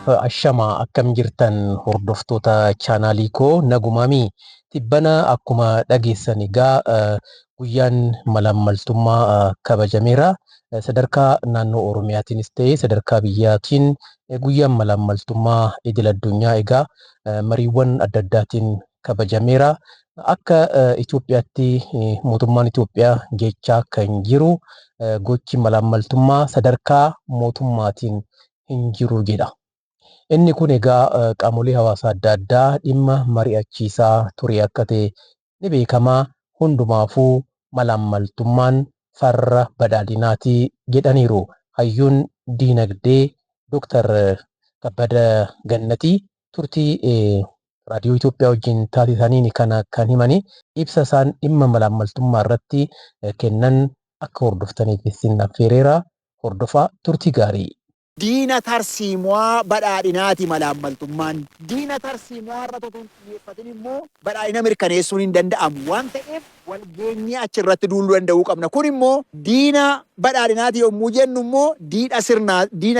Ashama akkam jirtan hordoftoota chaanaalii koo nagumami tibbana akkuma dhageessan egaa guyyaan malaammaltummaa kabajameera. Sadarkaa naannoo Oromiyaatiinis ta'ee sadarkaa biyyaatiin guyyaan malaammaltummaa idil addunyaa egaa mariiwwan adda addaatiin kabajameera. Akka Itoophiyaatti mootummaan Itoophiyaa jechaa kan jiru gochi malaammaltummaa sadarkaa mootummaatiin hin jiru jedha. Inni kun egaa qaamolee hawaasaa adda addaa dhimma mari'achiisaa ture akka ta'e ni beekama. Hundumaafuu malaammaltummaan farra badhaadhinaatii jedhaniiru. Hayyuun diinagdee Dr. Kabbada Gannatii turtii raadiyoo Itoophiyaa wajjin taasisaniin kan himani. Ibsa isaan dhimma malaammaltummaa irratti kennan akka hordoftaniif isin affeereera. Hordofaa turtii gaarii. Diina tarsiimoo badhaadhinaati malaammaltummaan. Diina tarsiimoo irra totuun xiyyeeffatin immoo badhaadhina mirkaneessuun hin danda'amu waan ta'eef walgeenyee achirratti duuluu danda'uu qabna. Kun immoo diina badhaadhinaati yommuu jennu immoo diina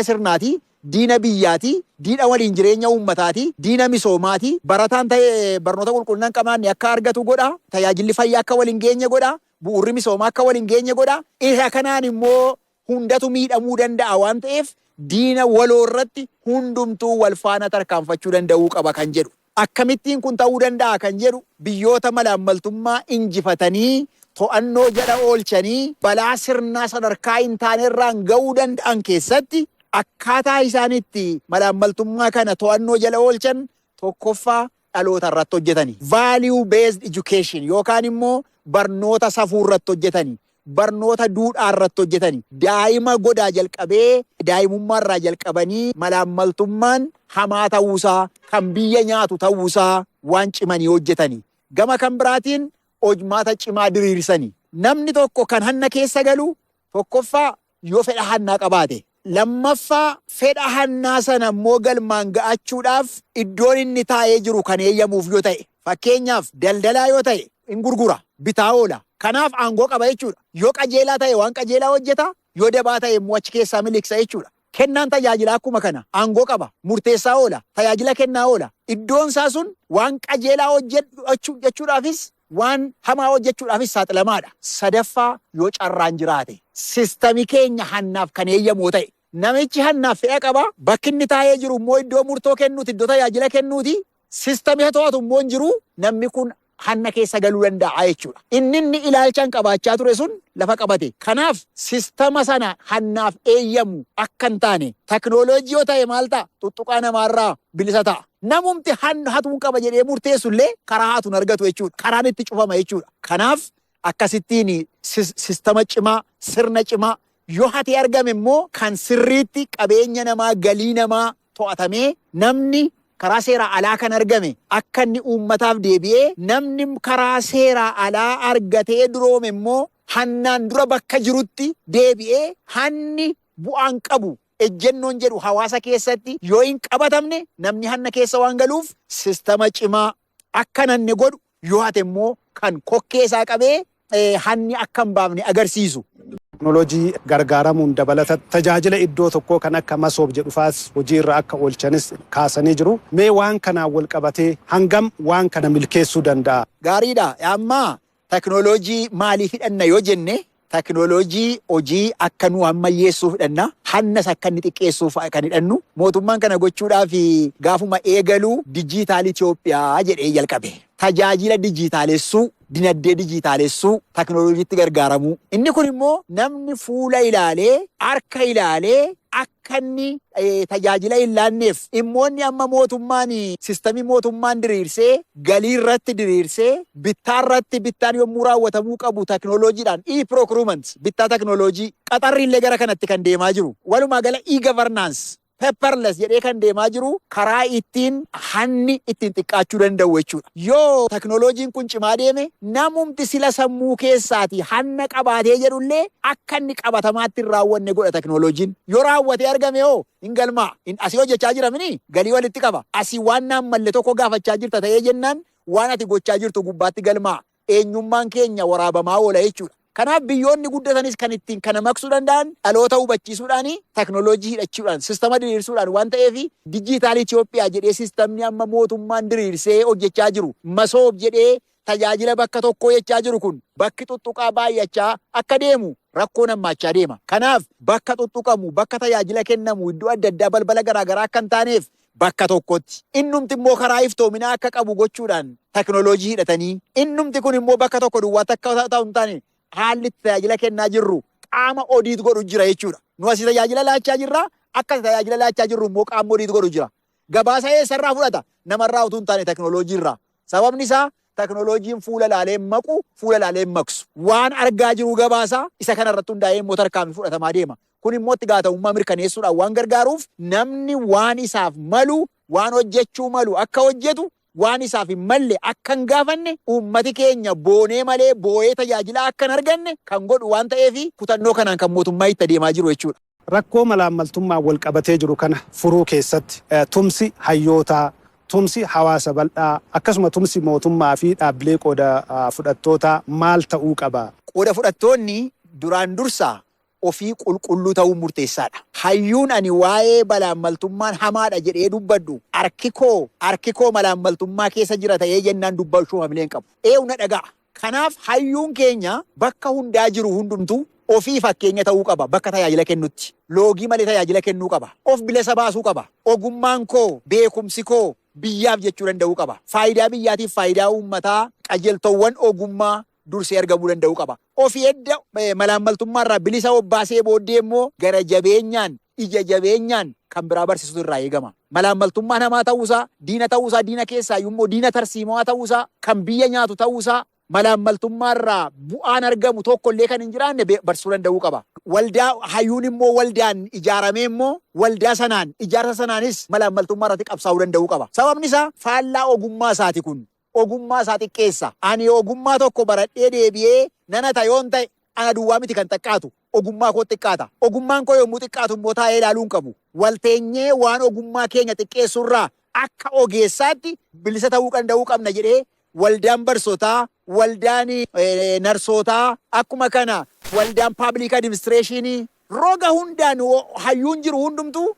sirnaati, diina biyyaati, diina waliin jireenya uummataati, diina misoomaati. Barataan ta'e barnoota qulqullina hin qabne akka argatu godha. Tajaajilli fayyaa akka waliin geenye godha. Bu'uurri misoomaa akka waliin geenye godha. Isa kanaan immoo hundatu miidhamuu danda'a waan ta'eef diina waloo irratti hundumtuu wal faana tarkaanfachuu danda'uu qaba kan jedhu. Akkamittiin kun ta'uu danda'a kan jedhu biyyoota malaammaltummaa injifatanii to'annoo jala oolchanii balaa sirnaa sadarkaa hin taanerraan ga'uu danda'an keessatti akkaataa isaanitti malaammaltummaa kana to'annoo jala oolchan tokkoffaa dhaloota irratti hojjetanii. Value based education yookaan immoo barnoota safuu irratti hojjetanii. Barnoota duudhaa irratti hojjetanii. Daa'ima godaa jalqabee daa'imummaa irraa jalqabanii malaammaltummaan hamaa ta'uusaa kan biyya nyaatu ta'uusaa waan cimanii hojjetanii. Gama kan biraatiin hojmaata cimaa diriirsanii. Namni tokko kan hanna keessa galu tokkoffaa yoo fedha hannaa qabaate. Lammaffaa fedha hannaa sana immoo galmaan ga'achuudhaaf iddoon inni taa'ee jiru kan eeyyamuuf yoo ta'e. Fakkeenyaaf daldalaa yoo ta'e in gurgura bitaa oola. Kanaaf aangoo qaba jechuudha. Yoo qajeelaa ta'e waan qajeelaa hojjeta, yoo dabaa ta'e immoo achi keessaa miliqsa jechuudha. Kennaan tajaajilaa akkuma kana aangoo qaba, murteessaa oola, tajaajila kennaa oola. Iddoon isaa sun waan qajeelaa hojjechuudhaafis waan hamaa hojjechuudhaafis saaxilamaadha. Sadaffaa yoo carraan jiraate sistamii keenya hannaaf kan eeyyamoo ta'e. Namichi hannaaf fedha qaba, bakki inni taa'ee jiru immoo iddoo murtoo kennuuti, iddoo tajaajila kennuuti. Sistamii to'atu immoo hin jiru, namni kun hanna keessa galuu danda'a jechuudha. Inni ilaalchaan qabaachaa ture sun lafa qabate. Kanaaf sistama sana hannaaf eeyyamu akka hin taane teknooloojii yoo ta'e maal ta'a? Tuttuqaa namaarraa bilisa ta'a. Namumti hatuun qaba jedhee murteessullee karaa hatuun argatu jechuudha. Karaan itti cufama jechuudha. Kanaaf akkasittiin sistama cimaa, sirna cimaa yoo hatee argame immoo kan sirriitti qabeenya namaa, galii namaa to'atamee namni karaa seeraa alaa kan argame akka inni uummataaf deebi'ee namni karaa seeraa alaa argatee duroome immoo hannaan dura bakka jirutti deebi'ee hanni bu'aan qabu ejjennoon jedhu hawaasa keessatti yoo hin qabatamne namni hanna keessa waan galuuf sistama cimaa akka nanne godhu yoo hate immoo kan kokkee isaa qabee hanni akka hin baafne agarsiisu. Teknooloojii gargaaramuun dabalata tajaajila iddoo tokkoo kan akka masoob jedhufaas hojii irra akka oolchanis kaasanii jiru. Mee waan kanaan wal qabatee hangam waan kana milkeessuu danda'a? Gaariidha. Amma teknooloojii maaliif hidhanna yoo jenne teknooloojii hojii akka nu ammayyeessuuf hidhanna. Hannas akka inni xiqqeessuuf kan hidhannu. Mootummaan kana gochuudhaaf gaafuma eegaluu dijitaal Itoophiyaa jedhee jalqabe. Tajaajila dijitaalessuu, dinagdee dijitaalessuu, teknooloojiitti gargaaramuu. Inni kun immoo namni fuula ilaalee, harka ilaalee akka inni tajaajila hin laanneef dhimmoonni amma sistamii mootummaan diriirsee, galii irratti diriirsee, bittaan yommuu raawwatamuu qabu teknooloojiidhaan e-procurement bittaa teknooloojii qaxarri illee gara kanatti kan deemaa jiru. Walumaa gala e-governance paperless jedhee kan deemaa jiru karaa ittiin hanni ittiin xiqqaachuu danda'u jechuudha. Yoo teknooloojiin kun cimaa deeme namumti sila sammuu keessaati hanna qabaatee jedhullee akka inni qabatamaatti hin raawwanne godha teknooloojiin. Yoo raawwatee argame hoo hin galmaa. Asii hojjechaa jiramini galii walitti qaba. Asii waan naan malle tokko gaafachaa jirta ta'ee jennaan waan ati gochaa jirtu gubbaatti galmaa. Eenyummaan keenya waraabamaa oola jechuudha. Kanaaf biyyoonni guddatanis kan ittiin kana maqsuu danda'an dhaloota hubachiisuudhaan teknooloojii hidhachuudhaan sistama diriirsuudhaan waan ta'eef dijitaalii Itoophiyaa jedhee sistamni amma mootummaan diriirsee hojjechaa jiru masoob jedhee tajaajila bakka tokkoo jechaa jiru kun bakki tuttuqaa baay'achaa akka deemu rakkoo nammaachaa deema. Kanaaf bakka tuttuqamu bakka tajaajila kennamu iddoo adda addaa balbala garaagaraa akka hin taaneef bakka tokkotti innumti immoo karaa iftoominaa akka qabu gochuudhaan teknooloojii hidhatanii innumti kun immoo bakka tokko duwwaatti akka ta'u hin taane haalli tajaajila kennaa jirru qaama odiit godhu jira jechuudha. Nu asii tajaajila laachaa jirra akka tajaajila laachaa jirru immoo qaama odiit godhu jira. Gabaasa eessarraa fudhata namarraa utuu hin taane teknooloojii irraa. Sababni isaa teknooloojiin fuula laalee maqu fuula laalee maqsu waan argaa jiru gabaasa isa kanarratti hundaa'ee immoo tarkaanfii fudhatamaa deema. Kun immoo itti gaafatamummaa mirkaneessuudhaan waan gargaaruuf namni waan isaaf malu waan hojjechuu malu akka hojjetu waan isaaf hin malle akka hin gaafanne uummati keenya boonee malee boo'ee tajaajila akka hin arganne kan godhu waan ta'eef kutannoo kanaan kan mootummaa itti adeemaa jiru jechuudha. Rakkoo malaammaltummaa wal qabatee jiru kana furuu keessatti tumsi hayyootaa tumsi hawaasa bal'aa akkasuma tumsi mootummaa fi dhaabbilee qooda fudhattootaa maal ta'uu qaba? Qooda fudhattoonni duraan dursaa ofii qulqulluu ta'uu murteessaadha. Hayyuun ani waa'ee malaammaltummaan hamaadha jedhee dubbadhu harki koo malaammaltummaa keessa jira ta'ee jennaan dubbachuu hamileen qabu. Eewna dhaga'a. Kanaaf hayyuun keenya bakka hundaa jiru hundumtuu ofii fakkeenya ta'uu qaba bakka tajaajila kennutti. Loogii malee tajaajila kennuu qaba. Of bilisa baasuu qaba. Ogummaan koo beekumsi koo biyyaaf jechuu danda'uu qaba. Faayidaa biyyaatiif faayidaa uummataa qajeeltowwan ogummaa dursee argamuu danda'uu qaba. Ofii edda malaammaltummaarraa bilisa obbaasee booddee immoo gara jabeenyaan ija jabeenyaan kan biraa barsiisutu irraa eegama. Malaammaltummaan hamaa ta'uusaa, diina keessaa immoo diina tarsiimaa ta'uusaa, kan biyya nyaatu ta'uusaa, malaammaltummaarraa bu'aan argamu tokkollee kan hin jiraanne barsiisuu danda'uu qaba. Waldaa hayyuun immoo waldaan ijaaramee immoo waldaa sanaan ijaarsa sanaanis malaammaltummaarratti qabsaa'uu danda'uu qaba. Sababni isaa faallaa ogummaa isaati kun. Ogummaa isaa xiqqeessa. Ani ogummaa tokko baradhee deebi'ee nana tayoon ta'e ana duwwaa miti kan xiqqaatu. Ogummaa koo xiqqaata. Ogummaan koo yommuu xiqqaatu immoo taa'ee ilaaluu hin qabu. Walteenyee waan ogummaa keenya xiqqeessurraa akka ogeessaatti bilisa ta'uu danda'uu qabna jedhee waldaan barsotaa, waldaan narsootaa akkuma kana waldaan public administration roga hundaan hayyuun jiru hundumtuu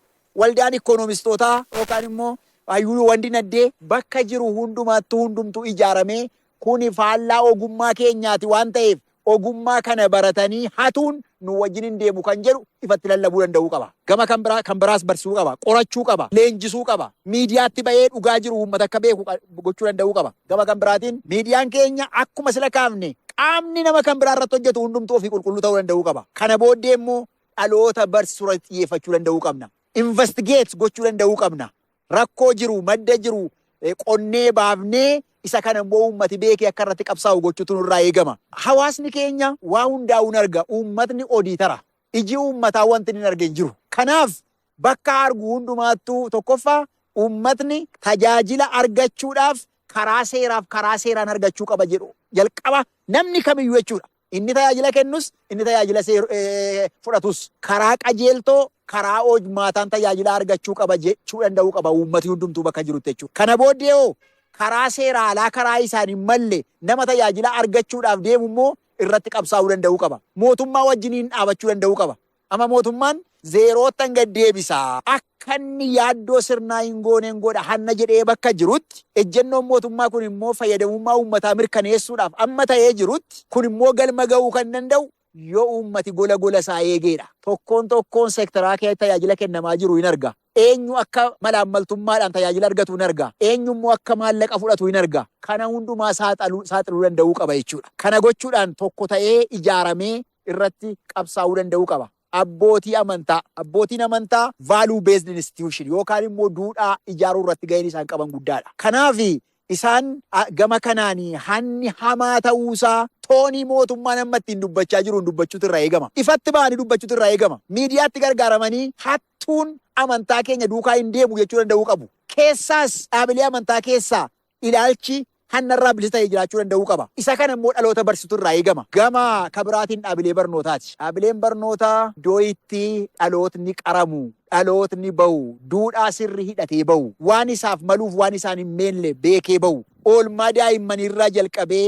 waldaan ikoonomistootaa yookaan immoo hayyuu wandi naddee bakka jiru hundumaattuu hundumtuu ijaaramee kuni faallaa ogummaa keenyaati waan ta'eef ogummaa kana baratanii hatuun nu wajjin hin deemu kan jedhu ifatti lallabuu danda'uu qaba. Gama kan biraas barsiisuu qaba, qorachuu qaba, leenjisuu qaba. Miidiyaatti bahee dhugaa jiru uummata akka beeku gochuu danda'uu qaba. Gama kan biraatiin miidiyaan keenya akkuma sila kaafne qaamni nama kan biraa irratti hojjetu hundumtuu ofii qulqulluu ta'uu danda'uu qaba. Kana booddee immoo dhaloota barsiisuu irratti xiyyeeffachuu danda'uu qabna. Investigate gochuu danda'uu qabna. Rakkoo jiru, madda jiru, qonnee baafnee isa kana immoo uummati beekee akka irratti qabsaa'u gochuutu nurraa eegama. Hawaasni keenya waa hundaa'uu hin arga. Uummatni odiitara. Iji uummataa wanti hin arge hin jiru. Kanaaf bakka argu hundumaattuu tokkoffaa uummatni tajaajila argachuudhaaf karaa seeraaf karaa seeraan argachuu qaba jedhu jalqaba namni kamiyyuu jechuudha. Inni tajaajila kennus, inni tajaajila fudhatus karaa qajeeltoo karaa hojmaataan tajaajila argachuu qaba jechuu danda'uu qaba uummati hundumtuu bakka jirutti jechuudha. Kana booddee karaa seeraa alaa karaa isaan hin malle nama tajaajila argachuudhaaf deemu immoo irratti qabsaa'uu danda'uu qaba. Mootummaa wajjiniin dhaabachuu danda'uu qaba. Amma mootummaan zeeroottan gad deebisaa. Akka inni yaaddoo sirnaa hin gooneen godha hanna jedhee bakka jirutti ejjennoon mootummaa kun immoo fayyadamummaa uummataa mirkaneessuudhaaf amma ta'ee jirutti kun immoo galma ga'uu kan danda'u yoo uummati gola isaa eegeedha. Tokkoon seektaraa keessatti tajaajila kennamaa jiru hin arga. Eenyu akka malaammaltummaadhaan tajaajila argatu hin arga. Eenyu immoo akka maallaqa fudhatu hin arga. Kana hundumaa saaxiluu danda'uu qaba jechuudha. Kana gochuudhaan tokko ta'ee ijaaramee irratti qabsaa'uu danda'uu qaba. Abbootiin amantaa value based institution yookaan immoo duudhaa ijaaruu irratti gaheen isaan qaban guddaadha. Kanaaf isaan gama kanaanii hanni hamaa ta'uusaa toonii mootummaan amma ittiin dubbachaa jiru dubbachuutu irraa eegama. Ifatti ba'anii dubbachuutu irraa eegama. Miidiyaatti gargaaramanii hattuun amantaa keenya duukaa hin deemu jechuu danda'uu qabu. Keessaas dhaabilee amantaa keessaa ilaalchi hannarraa bilisa ta'ee jiraachuu danda'uu qaba. Isa kana immoo dhaloota barsiisuutu irraa eegama. Gama kabiraatiin dhaabilee barnootaati. Dhaabileen barnootaa iddoo itti dhalootni qaramu, dhalootni bahu, duudhaa sirri hidhatee bahu, waan isaaf maluuf waan isaan hin meelle beekee bahu, oolmaa daa'immaniirraa jalqabee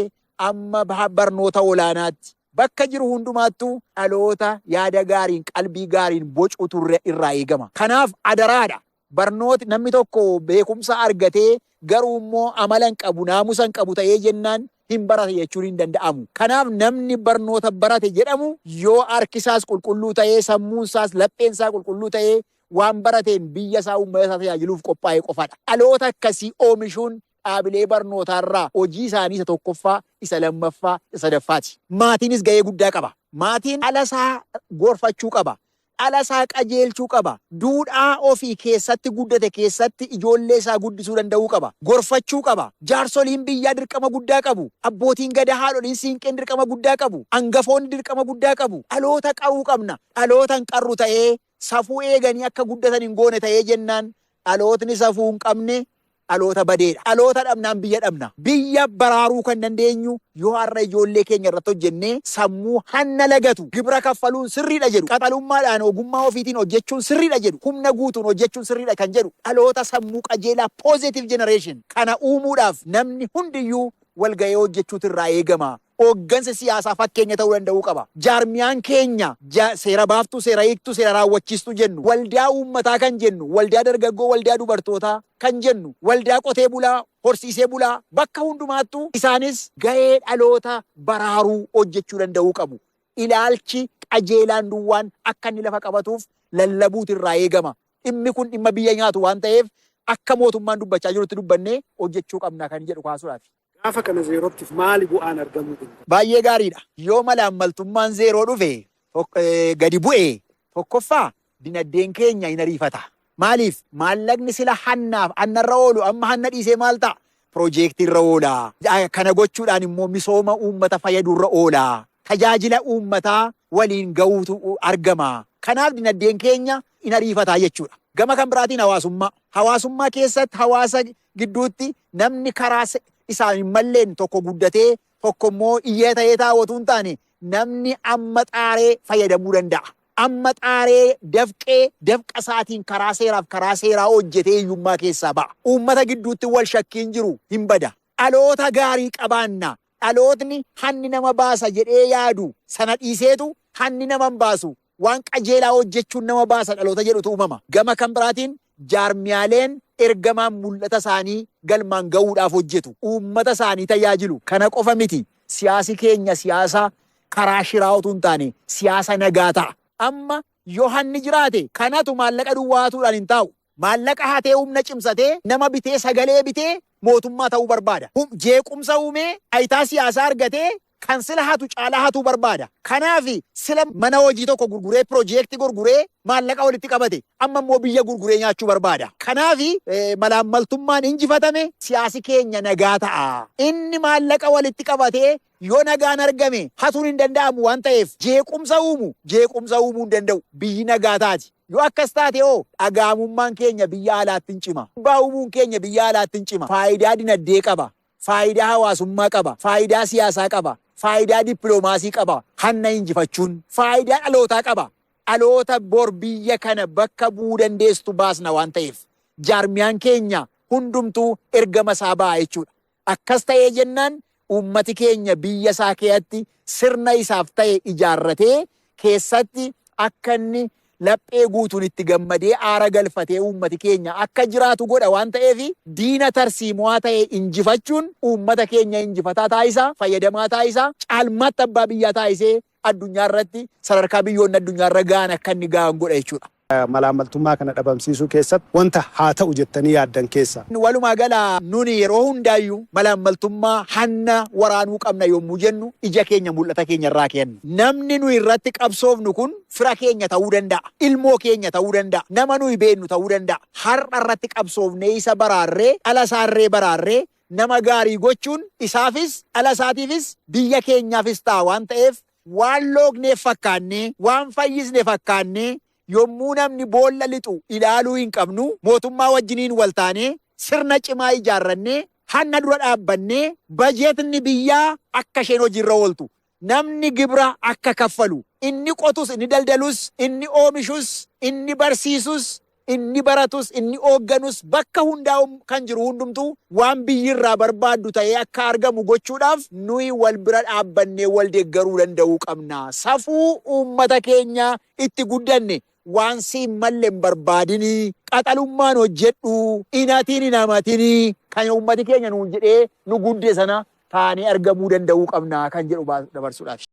amma barnoota olaanaatti bakka jiru hundumaattuu dhaloota yaada gaariin qalbii gaariin bocuutu irraa eegama. Kanaaf adaraadha. Barnooti namni tokko beekumsa argatee garuu immoo amala hin qabu naamusa hin qabu ta'ee jennaan hin barate jechuun hin danda'amu. Kanaaf namni barnoota barate jedhamu yoo harkisaas qulqulluu ta'ee sammuunsaas lapheensaa qulqulluu ta'ee waan barateen biyya isaa uummata isaa tajaajiluuf qophaa'e qofadha. Dhaloota akkasii oomishuun dhaabilee barnootaarraa hojii isaanii isa tokkoffaa, isa lammaffaa, isa sadaffaati. Maatiinis gahee guddaa qaba. Maatiin dhala isaa gorfachuu qaba. Dhala isaa qajeelchuu qaba. Duudhaa ofii keessatti guddate keessatti ijoollee isaa guddisuu danda'uu qaba. Gorfachuu qaba. Jaarsoliin biyyaa dirqama guddaa qabu. Abbootiin gadaa haadholiin siinqeen dirqama guddaa qabu. Hangafoonni dirqama guddaa qabu. Dhaloota qabuu qabna. Dhaloota hin qarru ta'ee safuu eeganii akka guddatan hin goone ta'ee jennaan dhalootni safuu hin qabne dhaloota badeedha. Dhaloota dhabnaan biyya dhabna. Biyya baraaruu kan dandeenyu yoo har'a ijoollee keenya irratti hojjennee sammuu hanna lagatu gibira kaffaluun sirriidha jedhu. Qaxalummaadhaan ogummaa ofiitiin hojjechuun sirriidha jedhu. Humna guutuun hojjechuun sirriidha kan jedhu. Dhaloota sammuu qajeelaa positive generation kana uumuudhaaf namni hundiyyuu walgahee hojjechuutu irraa eegama. Hooggansa siyaasaa fakkeenya ta'uu danda'uu qaba. Jaarmiyaan keenya seera baaftuu, seera hiiktuu, seera raawwachiistuu jennu. Waldaa uummataa kan jennu, waldaa dargaggoo, waldaa dubartootaa kan jennu, waldaa qotee bulaa, horsiisee bulaa bakka hundumaattuu isaanis gahee dhaloota baraaruu hojjechuu danda'uu qabu. Ilaalchi qajeelaan duwwaan akka inni lafa qabatuuf lallabuutu irraa eegama. Dhimmi kun dhimma biyya nyaatu waan ta'eef akka mootummaan dubbachaa jirutti dubbannee hojjechuu qabna kan jedhu kaasuudhaaf. Gaafa kana zeerootiif maali bu'aan argamuu danda'a? Baay'ee gaariidha. Yoo malaammaltummaan zeeroo dhufe gadi bu'e tokkoffaa dinagdeen keenya hin ariifata. Maaliif? Maallaqni sila hannarra oolu amma hanna dhiisee maal ta'a? Piroojeektiirra oola. Kana gochuudhaan immoo misooma uummata fayyadurra oola. Tajaajila uummataa waliin ga'uutu argama. Kanaaf dinagdeen keenya hin ariifataa jechuudha. Gama kan biraatiin hawaasummaa. Hawaasummaa keessatti hawaasa gidduutti namni karaa isaan hin malleen tokko guddatee tokko immoo iyyee ta'ee taa'atu hin taane namni amma xaaree fayyadamuu danda'a. Amma xaaree dafqa isaatiin karaa seeraaf karaa seeraa hojjetee hiyyummaa keessaa ba'a. Uummata gidduutti wal shakkiin jiru hin bada. Dhaloota gaarii qabaanna. Dhalootni hanni nama baasa jedhee yaadu sana dhiiseetu hanni nama hin baasu. Waan qajeelaa hojjechuun nama baasa dhaloota jedhutu uumama. Gama kan biraatiin jaarmiyaaleen ergamaan mul'ata isaanii galmaan ga'uudhaaf hojjetu. Uummata isaanii tajaajilu. Kana qofa miti. Siyaasi keenya siyaasa karaa shiraa otoo hin taane siyaasa nagaa ta'a. Amma yoo hanni jiraate kanatu maallaqa duwwaatuudhaan hin taa'u. Maallaqa hatee humna cimsatee nama bitee sagalee bitee mootummaa ta'uu barbaada. Jeequmsa uumee ayitaa siyaasaa argatee kan sila hatu caalaa hatuu barbaada. Kanaaf sila mana hojii tokko gurguree piroojeektii gurguree maallaqa walitti qabate amma immoo biyya gurguree nyaachuu barbaada. Kanaaf malaammaltummaan injifatame siyaasi keenya nagaa ta'a. Inni maallaqa walitti qabatee yoo nagaan argame hatuun hin danda'amu waan ta'eef jeequmsa uumuu hin danda'u. Biyyi nagaa taati. Yoo akkas taate dhagaamummaan keenya biyya alaatti hin cima. Baa'umuun keenya biyya alaatti hin cima. Faayidaa dinagdee qaba. Faayidaa hawaasummaa qaba. Faayidaa siyaasaa qaba. Faayidaa dippiloomaasii qaba. Hanna injifachuun faayidaa dhalootaa qaba. Dhaloota bor biyya kana bakka bu'uu dandeessu baasna waan ta'eef jaarmiyaan keenya hundumtuu ergama isaa ba'a jechuudha. Akkas ta'ee jennaan uummati keenya biyya isaa keessatti sirna isaaf ta'e ijaarratee keessatti akka inni laphee guutuun itti gammadee aara galfatee uummati keenya akka jiraatu godha waan ta'eef diina tarsiimoo ta'e injifachuun uummata keenya injifataa taasisaa fayyadamaa taasisaa caalmaatti abbaa biyyaa taasisee addunyaa irratti sadarkaa biyyoonni addunyaa irra ga'an akka inni ga'an godha jechuudha. Malaammaltummaa kana dhabamsiisuu keessatti wanta haa ta'u jettanii yaaddan keessa. Walumaa gala nuni yeroo hundaayyuu malaammaltummaa hanna waraanuu qabna yommuu jennu ija keenya mul'ata keenya irraa kenna. Namni nuyi irratti qabsoofnu kun fira keenya ta'uu danda'a. Ilmoo keenya ta'uu danda'a. Nama nuyi beennu ta'uu danda'a. Har'a irratti qabsoofnee isa baraarree ala isaarree baraarree nama gaarii gochuun isaafis ala isaatiifis biyya keenyaafis ta'a waan ta'eef waan loogneef fakkaannee waan fayyisne fakkaannee yommuu namni boolla lixu ilaaluu hin qabnu mootummaa wajjiniin waltaanee sirna cimaa ijaarrannee hanna dura dhaabbannee bajeetni biyyaa akka isheen hojiirra ooltu namni gibira akka kaffalu inni qotus inni daldalus inni oomishus inni barsiisus inni baratus, inni hoogganus bakka hundaa kan jiru hundumtuu waan biyyirraa barbaaddu ta'ee akka argamu gochuudhaaf nuyi wal bira dhaabbannee wal deeggaruu danda'uu qabna. Safuu uummata keenya itti guddanne waan siin malle hin barbaadinii, qaxalummaan hojjedhu, inatiin hin hamatinii, kan uummati keenya nuun jedhee nu gudde sana taanee argamuu danda'uu qabna kan jedhu dabarsuudhaaf.